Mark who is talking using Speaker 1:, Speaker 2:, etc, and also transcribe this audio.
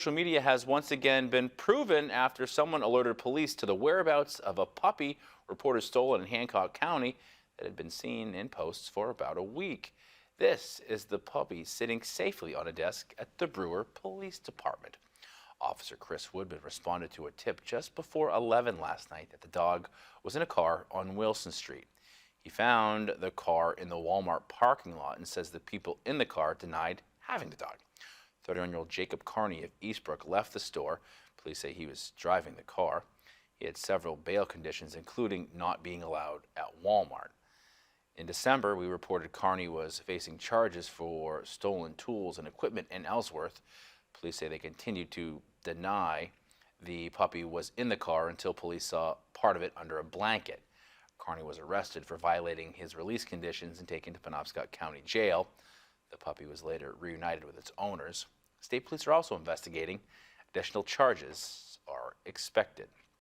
Speaker 1: Social media has once again been proven after someone alerted police to the whereabouts of a puppy reported stolen in Hancock County that had been seen in posts for about a week. This is the puppy sitting safely on a desk at the Brewer Police Department. Officer Chris Woodman responded to a tip just before 11 last night that the dog was in a car on Wilson Street. He found the car in the Walmart parking lot and says the people in the car denied having the dog. 31-year-old Jacob Carney of Eastbrook left the store. Police say he was driving the car. He had several bail conditions, including not being allowed at Walmart. In December, we reported Carney was facing charges for stolen tools and equipment in Ellsworth. Police say they continued to deny the puppy was in the car until police saw part of it under a blanket. Carney was arrested for violating his release conditions and taken to Penobscot County Jail. The puppy was later reunited with its owners. State police are also investigating. Additional charges are expected.